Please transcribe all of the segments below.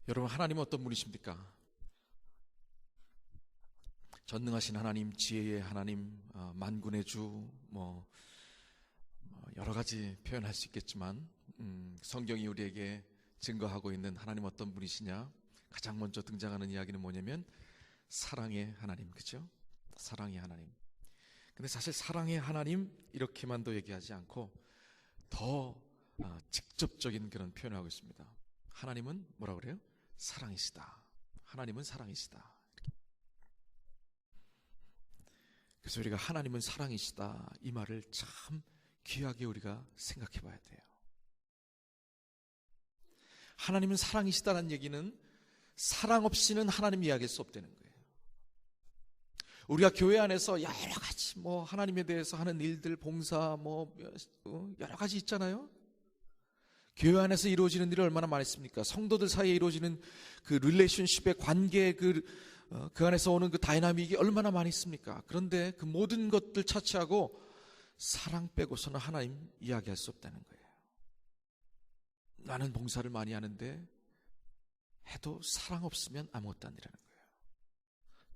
여러분, 하나님은 어떤 분이십니까? 전능하신 하나님, 지혜의 하나님, 만군의 주, 여러 가지 표현할 수 있겠지만 성경이 우리에게 증거하고 있는 하나님 어떤 분이시냐? 가장 먼저 등장하는 이야기는 뭐냐면 사랑의 하나님, 그죠? 사랑의 하나님. 근데 사실 사랑의 하나님 이렇게만도 얘기하지 않고 더 직접적인 그런 표현을 하고 있습니다. 하나님은 뭐라 그래요? 사랑이시다. 하나님은 사랑이시다. 그래서 우리가 하나님은 사랑이시다 이 말을 참 귀하게 우리가 생각해 봐야 돼요. 하나님은 사랑이시다는 얘기는 사랑 없이는 하나님 이야기할 수 없다는 거예요. 우리가 교회 안에서 여러 가지 하나님에 대해서 하는 일들, 봉사 여러 가지 있잖아요. 교회 안에서 이루어지는 일이 얼마나 많습니까? 성도들 사이에 이루어지는 그 릴레이션십의 관계, 그 안에서 오는 그 다이나믹이 얼마나 많이 있습니까? 그런데 그 모든 것들 차치하고 사랑 빼고서는 하나님 이야기할 수 없다는 거예요. 나는 봉사를 많이 하는데 해도 사랑 없으면 아무것도 아니라는 거예요.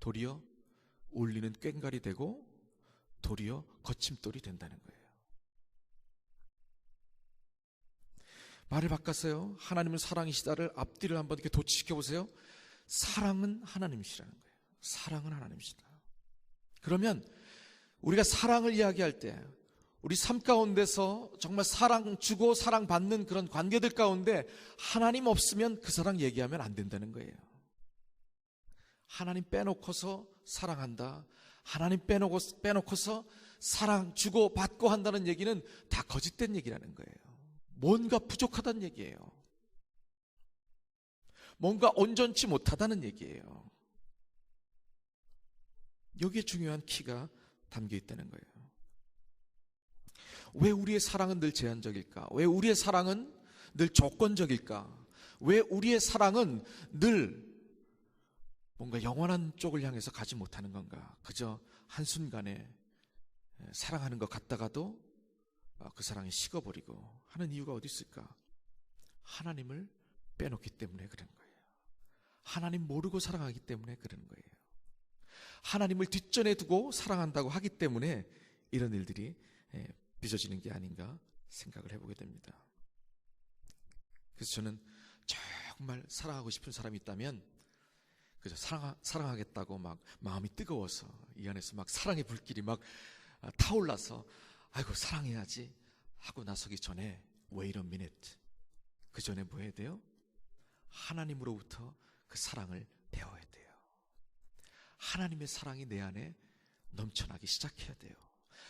도리어 울리는 꽹과리 되고 도리어 거침돌이 된다는 거예요. 말을 바꿨어요. 하나님은 사랑이시다를 앞뒤를 한번 이렇게 도치시켜 보세요. 사랑은 하나님이시라는 거예요. 사랑은 하나님이시다. 그러면 우리가 사랑을 이야기할 때 우리 삶 가운데서 정말 사랑 주고 사랑 받는 그런 관계들 가운데 하나님 없으면 그 사랑 얘기하면 안 된다는 거예요. 하나님 빼놓고서 사랑한다, 하나님 빼놓고서 사랑 주고 받고 한다는 얘기는 다 거짓된 얘기라는 거예요. 뭔가 부족하다는 얘기예요. 뭔가 온전치 못하다는 얘기예요. 여기에 중요한 키가 담겨 있다는 거예요. 왜 우리의 사랑은 늘 제한적일까? 왜 우리의 사랑은 늘 조건적일까? 왜 우리의 사랑은 늘 뭔가 영원한 쪽을 향해서 가지 못하는 건가? 그저 한순간에 사랑하는 것 같다가도 그 사랑이 식어버리고 하는 이유가 어디 있을까? 하나님을 빼놓기 때문에 그런 거예요. 하나님 모르고 사랑하기 때문에 그런 거예요. 하나님을 뒷전에 두고 사랑한다고 하기 때문에 이런 일들이 빚어지는 게 아닌가 생각을 해보게 됩니다. 그래서 저는 정말 사랑하고 싶은 사람이 있다면 그저 사랑하겠다고 막 마음이 뜨거워서 이 안에서 막 사랑의 불길이 막 타올라서 아이고 사랑해야지 하고 나서기 전에 wait a minute, 그 전에 뭐 해야 돼요? 하나님으로부터 그 사랑을 배워야 돼요. 하나님의 사랑이 내 안에 넘쳐나기 시작해야 돼요.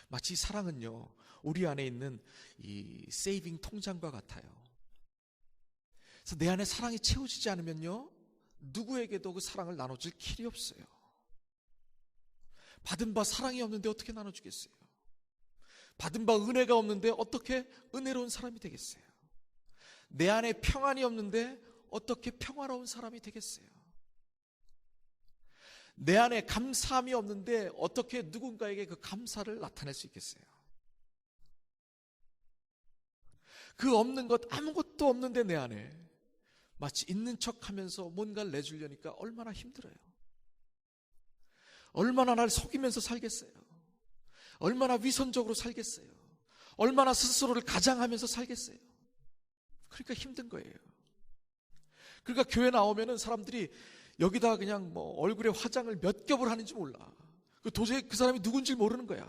마치 사랑은요, 우리 안에 있는 이 세이빙 통장과 같아요. 그래서 내 안에 사랑이 채워지지 않으면요, 누구에게도 그 사랑을 나눠줄 길이 없어요. 받은 바 사랑이 없는데 어떻게 나눠주겠어요? 받은 바 은혜가 없는데 어떻게 은혜로운 사람이 되겠어요? 내 안에 평안이 없는데 어떻게 평화로운 사람이 되겠어요? 내 안에 감사함이 없는데 어떻게 누군가에게 그 감사를 나타낼 수 있겠어요? 그 없는 것, 아무것도 없는데 내 안에 마치 있는 척하면서 뭔가를 내주려니까 얼마나 힘들어요. 얼마나 날 속이면서 살겠어요. 얼마나 위선적으로 살겠어요. 얼마나 스스로를 가장하면서 살겠어요. 그러니까 힘든 거예요. 그러니까 교회 나오면은 사람들이 여기다 그냥 얼굴에 화장을 몇 겹을 하는지 몰라. 도저히 그 사람이 누군지 모르는 거야.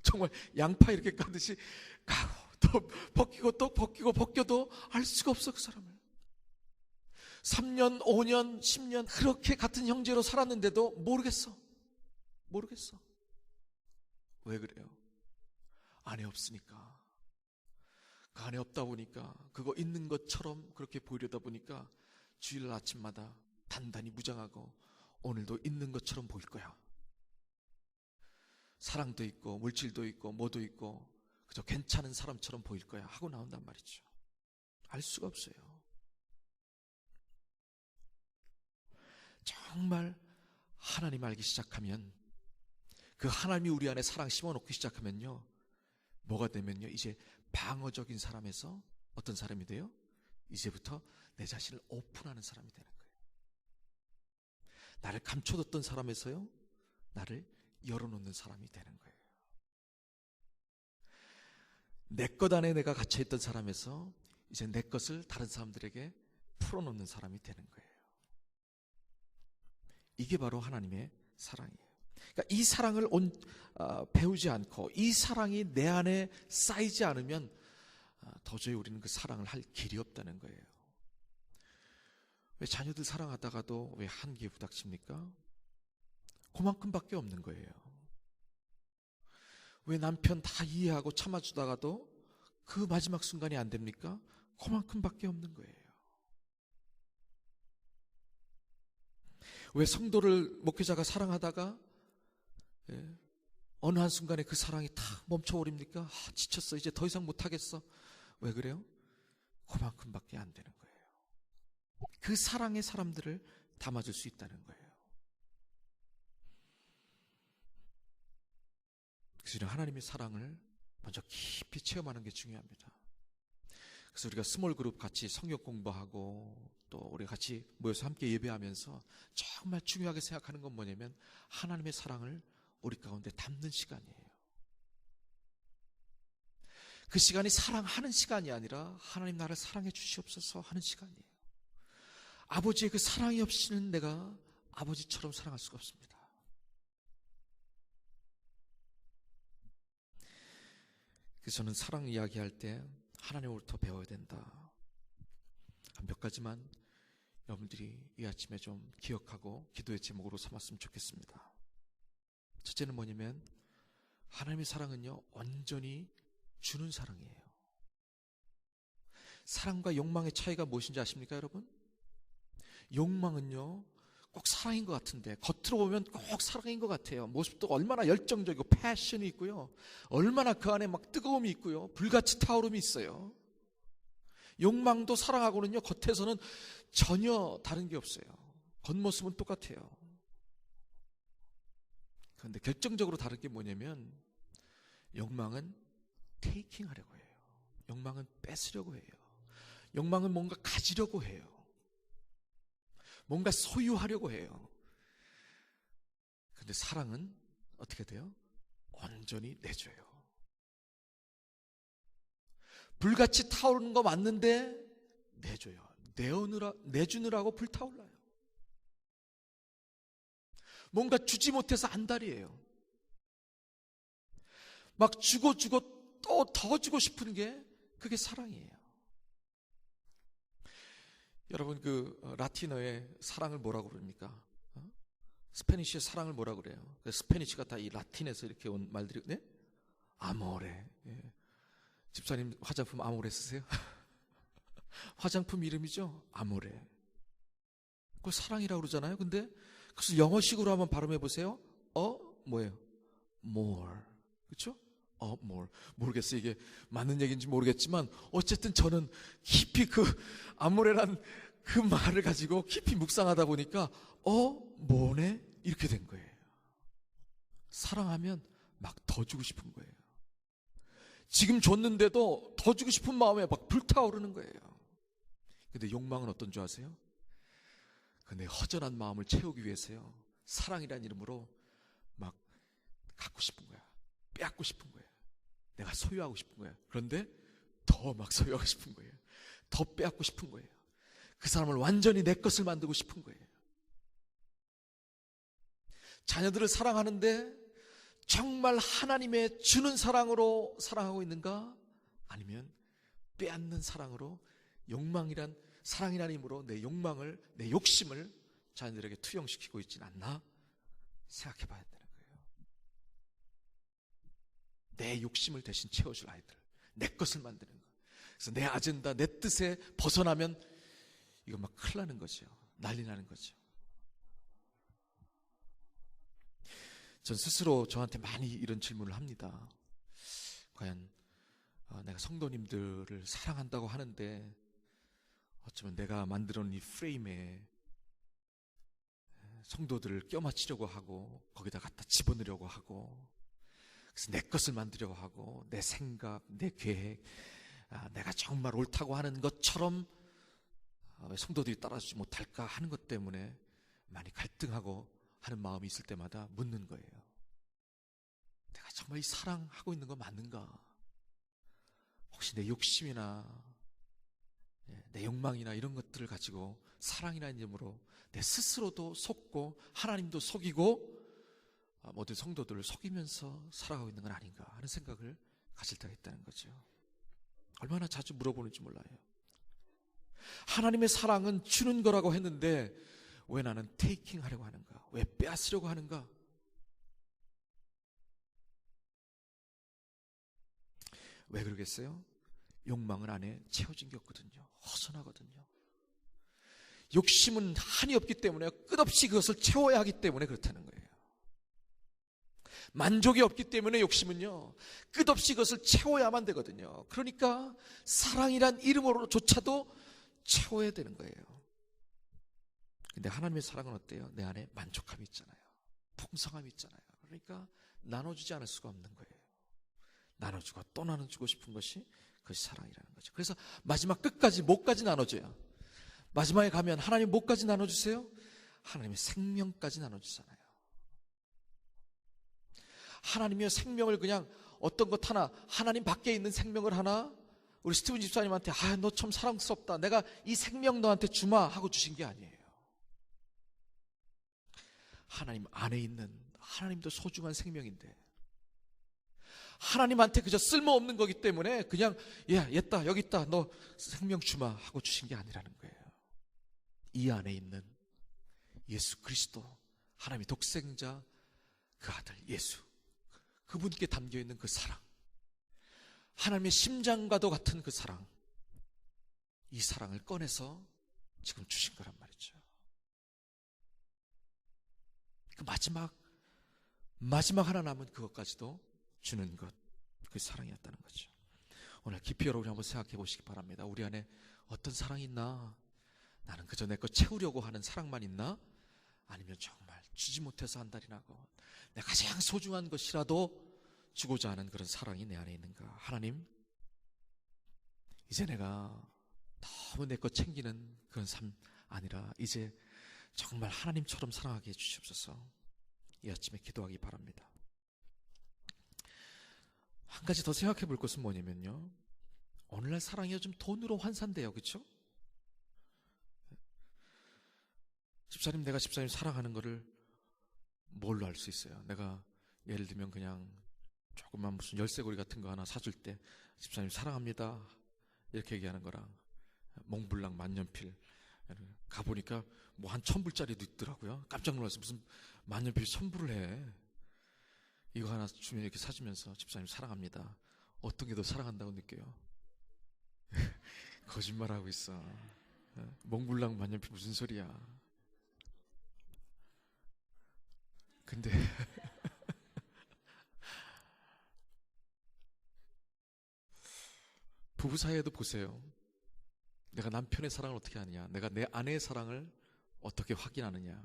정말 양파 이렇게 까듯이 가고 또 벗기고 또 벗기고 벗겨도 알 수가 없어 그 사람을. 3년, 5년, 10년 그렇게 같은 형제로 살았는데도 모르겠어. 왜 그래요? 안에 없으니까. 그 안에 없다 보니까 그거 있는 것처럼 그렇게 보이려다 보니까 주일 아침마다 단단히 무장하고 오늘도 있는 것처럼 보일 거야. 사랑도 있고 물질도 있고 뭐도 있고 그저 괜찮은 사람처럼 보일 거야 하고 나온단 말이죠. 알 수가 없어요. 정말 하나님 알기 시작하면, 그 하나님이 우리 안에 사랑 심어놓기 시작하면요, 뭐가 되면요, 이제 방어적인 사람에서 어떤 사람이 돼요? 이제부터 내 자신을 오픈하는 사람이 되는 거예요. 나를 감춰뒀던 사람에서요, 나를 열어놓는 사람이 되는 거예요. 내 것 안에 내가 갇혀있던 사람에서 이제 내 것을 다른 사람들에게 풀어놓는 사람이 되는 거예요. 이게 바로 하나님의 사랑이에요. 그러니까 이 사랑을 배우지 않고 이 사랑이 내 안에 쌓이지 않으면 도저히 우리는 그 사랑을 할 길이 없다는 거예요. 왜 자녀들 사랑하다가도 왜 한계에 부닥칩니까? 그만큼밖에 없는 거예요. 왜 남편 다 이해하고 참아주다가도 그 마지막 순간이 안 됩니까? 그만큼밖에 없는 거예요. 왜 성도를 목회자가 사랑하다가 어느 한순간에 그 사랑이 다 멈춰버립니까? 지쳤어, 이제 더 이상 못하겠어. 왜 그래요? 그만큼밖에 안 되는 거예요. 그 사랑의 사람들을 담아줄 수 있다는 거예요. 그래서 하나님의 사랑을 먼저 깊이 체험하는 게 중요합니다. 그래서 우리가 스몰 그룹 같이 성경 공부하고 또 우리 같이 모여서 함께 예배하면서 정말 중요하게 생각하는 건 뭐냐면 하나님의 사랑을 우리 가운데 담는 시간이에요. 그 시간이 사랑하는 시간이 아니라 하나님 나를 사랑해 주시옵소서 하는 시간이에요. 아버지의 그 사랑이 없이는 내가 아버지처럼 사랑할 수가 없습니다. 그래서 저는 사랑 이야기할 때 하나님으로부터 배워야 된다. 몇 가지만 여러분들이 이 아침에 좀 기억하고 기도의 제목으로 삼았으면 좋겠습니다. 첫째는 뭐냐면 하나님의 사랑은요, 온전히 주는 사랑이에요. 사랑과 욕망의 차이가 무엇인지 아십니까, 여러분? 욕망은요, 꼭 사랑인 것 같은데 겉으로 보면 꼭 사랑인 것 같아요. 모습도 얼마나 열정적이고 패션이 있고요, 얼마나 그 안에 막 뜨거움이 있고요, 불같이 타오름이 있어요. 욕망도 사랑하고는요, 겉에서는 전혀 다른 게 없어요. 겉모습은 똑같아요. 그런데 결정적으로 다른 게 뭐냐면 욕망은 테이킹 하려고 해요. 욕망은 뺏으려고 해요. 욕망은 뭔가 가지려고 해요. 뭔가 소유하려고 해요. 그런데 사랑은 어떻게 돼요? 온전히 내줘요. 불같이 타오르는 거 맞는데 내줘요. 내주느라고 불타올라요. 뭔가 주지 못해서 안달이에요. 막 주고 또 더 주고 싶은 게 그게 사랑이에요. 여러분, 그 라틴어의 사랑을 뭐라고 그럽니까? 스페니쉬의 사랑을 뭐라고 그래요? 스페니쉬가 다 이 라틴에서 이렇게 온 말들이, 네? 아모레. 예. 집사님 화장품 아모레 쓰세요? 화장품 이름이죠? 아모레. 그걸 사랑이라고 그러잖아요. 근데 그래서 영어식으로 한번 발음해 보세요. 뭐예요? more. 그렇죠? more. 모르겠어요. 이게 맞는 얘기인지 모르겠지만 어쨌든 저는 깊이 그 아모레란 그 말을 가지고 깊이 묵상하다 보니까 뭐네? 이렇게 된 거예요. 사랑하면 막 더 주고 싶은 거예요. 지금 줬는데도 더 주고 싶은 마음에 막 불타오르는 거예요. 근데 욕망은 어떤 줄 아세요? 근데 허전한 마음을 채우기 위해서요, 사랑이라는 이름으로 막 갖고 싶은 거야. 빼앗고 싶은 거예요. 내가 소유하고 싶은 거예요. 그런데 더 막 소유하고 싶은 거예요. 더 빼앗고 싶은 거예요. 그 사람을 완전히 내 것을 만들고 싶은 거예요. 자녀들을 사랑하는데 정말 하나님의 주는 사랑으로 사랑하고 있는가? 아니면 빼앗는 사랑으로, 욕망이란, 사랑이라는 힘으로 내 욕망을, 내 욕심을 자녀들에게 투영시키고 있지는 않나? 생각해 봐야 되는 거예요. 내 욕심을 대신 채워줄 아이들, 내 것을 만드는 거. 그래서 내 아젠다, 내 뜻에 벗어나면 이거 막 큰일 나는 거죠. 난리 나는 거죠. 전 스스로 저한테 많이 이런 질문을 합니다. 과연 내가 성도님들을 사랑한다고 하는데 어쩌면 내가 만들어 놓은 이 프레임에 성도들을 껴맞추려고 하고 거기다 갖다 집어넣으려고 하고, 그래서 내 것을 만들려고 하고, 내 생각, 내 계획, 내가 정말 옳다고 하는 것처럼 왜 성도들이 따라주지 못할까 하는 것 때문에 많이 갈등하고 하는 마음이 있을 때마다 묻는 거예요. 내가 정말 이 사랑하고 있는 거 맞는가? 혹시 내 욕심이나 내 욕망이나 이런 것들을 가지고 사랑이라는 이름으로 내 스스로도 속고 하나님도 속이고 모든 성도들을 속이면서 살아가고 있는 건 아닌가 하는 생각을 가질 때가 있다는 거죠. 얼마나 자주 물어보는지 몰라요. 하나님의 사랑은 주는 거라고 했는데 왜 나는 테이킹 하려고 하는가? 왜 빼앗으려고 하는가? 왜 그러겠어요? 욕망은 안에 채워진 게 없거든요. 허전하거든요. 욕심은 한이 없기 때문에 끝없이 그것을 채워야 하기 때문에 그렇다는 거예요. 만족이 없기 때문에 욕심은요, 끝없이 그것을 채워야만 되거든요. 그러니까 사랑이란 이름으로조차도 채워야 되는 거예요. 근데 하나님의 사랑은 어때요? 내 안에 만족함이 있잖아요. 풍성함이 있잖아요. 그러니까 나눠주지 않을 수가 없는 거예요. 나눠주고 또 나눠주고 싶은 것이 그것이 사랑이라는 거죠. 그래서 마지막 끝까지 뭐까지 나눠줘야, 마지막에 가면 하나님 뭐까지 나눠주세요? 하나님의 생명까지 나눠주잖아요. 하나님의 생명을 그냥 어떤 것 하나, 하나님 밖에 있는 생명을 하나, 우리 스티븐 집사님한테 너 참 사랑스럽다, 내가 이 생명 너한테 주마 하고 주신 게 아니에요. 하나님 안에 있는, 하나님도 소중한 생명인데 하나님한테 그저 쓸모없는 거기 때문에 그냥 얘다 여기 있다 너 생명 주마 하고 주신 게 아니라는 거예요. 이 안에 있는 예수 그리스도, 하나님의 독생자 그 아들 예수, 그분께 담겨있는 그 사랑, 하나님의 심장과도 같은 그 사랑, 이 사랑을 꺼내서 지금 주신 거란 말이죠. 그 마지막 하나 남은 그것까지도 주는 것, 그 사랑이었다는 거죠. 오늘 깊이 여러분이 한번 생각해 보시기 바랍니다. 우리 안에 어떤 사랑이 있나? 나는 그저 내 것 채우려고 하는 사랑만 있나? 아니면 정말 주지 못해서 한 달이 나고 내 가장 소중한 것이라도 주고자 하는 그런 사랑이 내 안에 있는가? 하나님, 이제 내가 너무 내 것 챙기는 그런 삶 아니라 이제 정말 하나님처럼 사랑하게 해주시옵소서. 이 아침에 기도하기 바랍니다. 한 가지 더 생각해 볼 것은 뭐냐면요, 오늘날 사랑이 요즘 돈으로 환산돼요. 그렇죠? 집사님, 내가 집사님 사랑하는 거를 뭘로 알 수 있어요? 내가 예를 들면 그냥 조그만 무슨 열쇠고리 같은 거 하나 사줄 때 집사님 사랑합니다 이렇게 얘기하는 거랑 몽블랑 만년필 가보니까 뭐 한 1,000불짜리도 있더라고요. 깜짝 놀라서 무슨 만년필 1,000불을 해. 이거 하나 주면 이렇게 사주면서 집사님 사랑합니다. 어떤 게 더 사랑한다고 느껴요? 거짓말하고 있어. 몽블랑 만년필 무슨 소리야. 근데 부부 사이에도 보세요. 내가 남편의 사랑을 어떻게 하느냐, 내가 내 아내의 사랑을 어떻게 확인하느냐.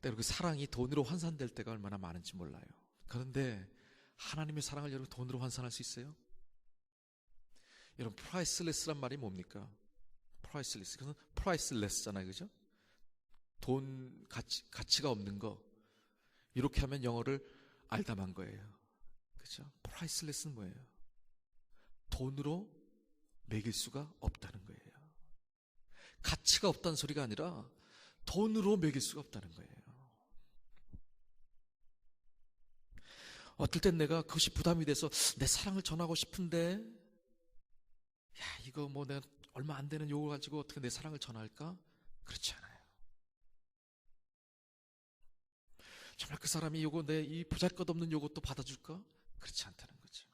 때로 그 사랑이 돈으로 환산될 때가 얼마나 많은지 몰라요. 그런데 하나님의 사랑을 여러분 돈으로 환산할 수 있어요? 여러분, 프라이스레스란 말이 뭡니까? 프라이스레스, 그건 프라이스레스잖아요. 그죠? 돈 가치가 없는 거, 이렇게 하면 영어를 알담한 거예요. 그죠? 프라이스레스는 뭐예요? 돈으로 매길 수가 없다는 거예요. 가치가 없다는 소리가 아니라 돈으로 매길 수가 없다는 거예요. 어떨 땐 내가 그것이 부담이 돼서 내 사랑을 전하고 싶은데, 이거 뭐 내가 얼마 안 되는 요거 가지고 어떻게 내 사랑을 전할까? 그렇지 않아요. 정말 그 사람이 요거 내 이 보잘것없는 요것도 받아줄까? 그렇지 않다는 거죠.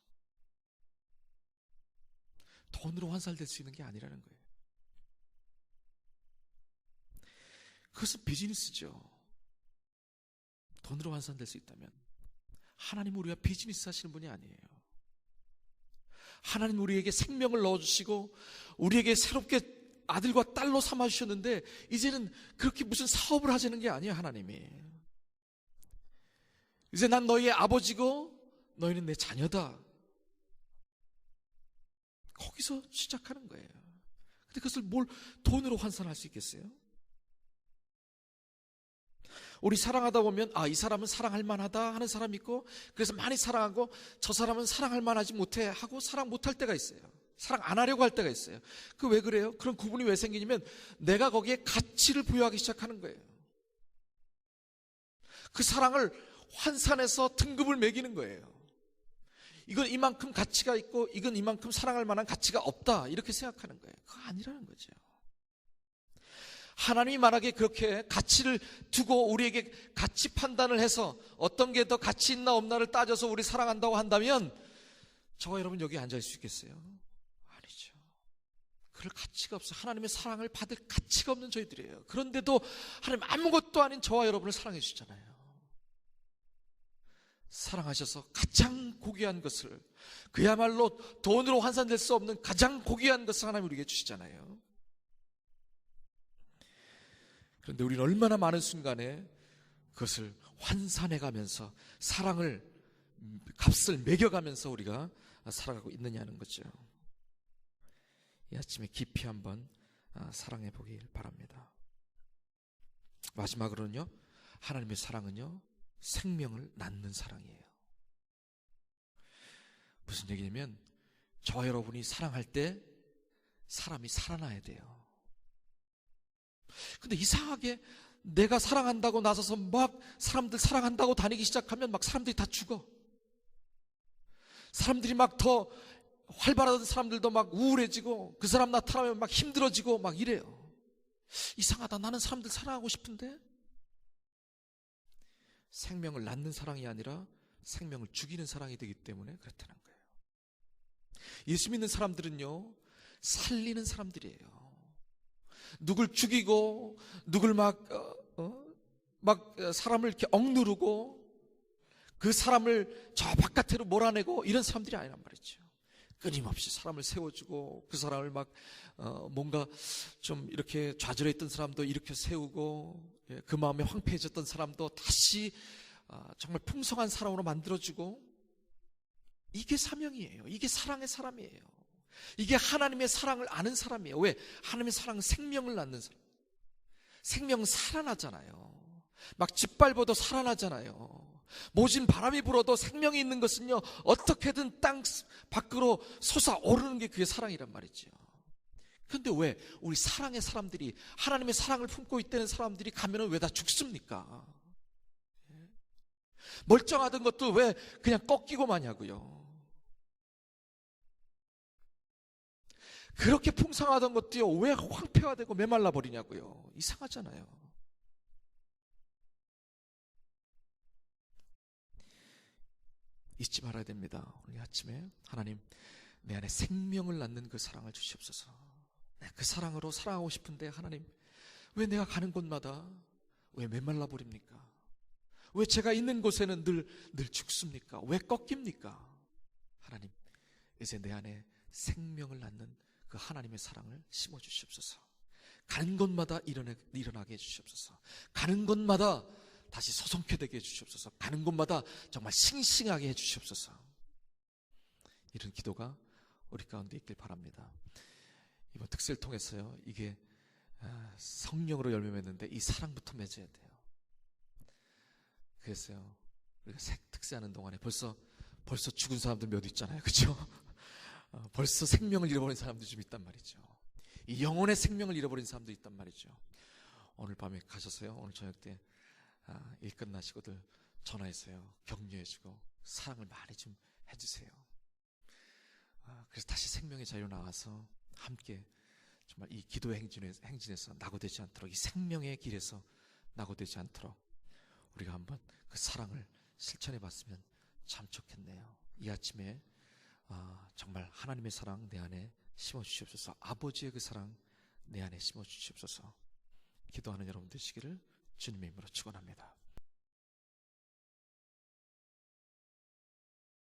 돈으로 환산될 수 있는 게 아니라는 거예요. 그것은 비즈니스죠. 돈으로 환산될 수 있다면 하나님, 우리가 비즈니스 하시는 분이 아니에요. 하나님 우리에게 생명을 넣어주시고 우리에게 새롭게 아들과 딸로 삼아주셨는데 이제는 그렇게 무슨 사업을 하자는 게 아니에요. 하나님이 이제 난 너희의 아버지고 너희는 내 자녀다, 거기서 시작하는 거예요. 근데 그것을 뭘 돈으로 환산할 수 있겠어요? 우리 사랑하다 보면 이 사람은 사랑할 만하다 하는 사람이 있고, 그래서 많이 사랑하고, 저 사람은 사랑할 만하지 못해 하고 사랑 못할 때가 있어요. 사랑 안 하려고 할 때가 있어요. 그 왜 그래요? 그런 구분이 왜 생기냐면 내가 거기에 가치를 부여하기 시작하는 거예요. 그 사랑을 환산해서 등급을 매기는 거예요. 이건 이만큼 가치가 있고 이건 이만큼 사랑할 만한 가치가 없다, 이렇게 생각하는 거예요. 그거 아니라는 거죠. 하나님이 만약에 그렇게 가치를 두고 우리에게 가치 판단을 해서 어떤 게 더 가치 있나 없나를 따져서 우리 사랑한다고 한다면 저와 여러분 여기 앉아 있을 수 있겠어요? 아니죠. 그럴 가치가 없어요. 하나님의 사랑을 받을 가치가 없는 저희들이에요. 그런데도 하나님 아무것도 아닌 저와 여러분을 사랑해 주잖아요. 사랑하셔서 가장 고귀한 것을, 그야말로 돈으로 환산될 수 없는 가장 고귀한 것을 하나님 우리에게 주시잖아요. 그런데 우리는 얼마나 많은 순간에 그것을 환산해가면서 사랑을, 값을 매겨가면서 우리가 살아가고 있느냐는 거죠. 이 아침에 깊이 한번 사랑해 보길 바랍니다. 마지막으로는요, 하나님의 사랑은요 생명을 낳는 사랑이에요. 무슨 얘기냐면 저와 여러분이 사랑할 때 사람이 살아나야 돼요. 근데 이상하게 내가 사랑한다고 나서서 막 사람들 사랑한다고 다니기 시작하면 막 사람들이 다 죽어. 사람들이 막 더 활발하던 사람들도 막 우울해지고, 그 사람 나타나면 막 힘들어지고 막 이래요. 이상하다. 나는 사람들 사랑하고 싶은데. 생명을 낳는 사랑이 아니라 생명을 죽이는 사랑이 되기 때문에 그렇다는 거예요. 예수 믿는 사람들은요 살리는 사람들이에요. 누굴 죽이고 누굴 막 사람을 이렇게 억누르고 그 사람을 저 바깥으로 몰아내고 이런 사람들이 아니란 말이죠. 끊임없이 사람을 세워주고, 그 사람을 막 뭔가 좀 이렇게 좌절해 있던 사람도 일으켜 세우고, 그 마음에 황폐해졌던 사람도 다시 정말 풍성한 사람으로 만들어주고, 이게 사명이에요. 이게 사랑의 사람이에요. 이게 하나님의 사랑을 아는 사람이에요. 왜? 하나님의 사랑은 생명을 낳는 사람. 생명은 살아나잖아요. 막 짓밟아도 살아나잖아요. 모진 바람이 불어도 생명이 있는 것은요 어떻게든 땅 밖으로 솟아오르는 게 그게 사랑이란 말이죠. 그런데 왜 우리 사랑의 사람들이, 하나님의 사랑을 품고 있다는 사람들이 가면은 왜 다 죽습니까? 멀쩡하던 것도 왜 그냥 꺾이고 마냐고요. 그렇게 풍성하던 것도요 왜 황폐화되고 메말라 버리냐고요. 이상하잖아요. 잊지 말아야 됩니다. 오늘 아침에 하나님, 내 안에 생명을 낳는 그 사랑을 주시옵소서. 그 사랑으로 사랑하고 싶은데 하나님, 왜 내가 가는 곳마다 왜 메말라 버립니까? 왜 제가 있는 곳에는 늘 죽습니까? 왜 꺾입니까? 하나님, 이제 내 안에 생명을 낳는 그 하나님의 사랑을 심어 주시옵소서. 가는 곳마다 일어나게 해주시옵소서. 가는 곳마다 다시 서성케 되게 해주시옵소서. 가는 곳마다 정말 싱싱하게 해주시옵소서. 이런 기도가 우리 가운데 있길 바랍니다. 이번 특세를 통해서요, 이게 성령으로 열매 맺는데 이 사랑부터 맺어야 돼요. 그래서요, 우리가 특세하는 동안에 벌써 죽은 사람들 몇 있잖아요, 그렇죠? 벌써 생명을 잃어버린 사람도 좀 있단 말이죠. 이 영혼의 생명을 잃어버린 사람도 있단 말이죠. 오늘 밤에 가셔서요, 오늘 저녁 때 일 끝나시고들 전화해서요 격려해주고 사랑을 많이 좀 해주세요. 그래서 다시 생명의 자유로 나와서 함께 정말 이 기도의 행진에서 낙오되지 않도록, 이 생명의 길에서 낙오되지 않도록 우리가 한번 그 사랑을 실천해 봤으면 참 좋겠네요. 이 아침에 정말 하나님의 사랑 내 안에 심어 주시옵소서. 아버지의 그 사랑 내 안에 심어 주시옵소서. 기도하는 여러분 되시기를 주님의 이름으로 축원합니다.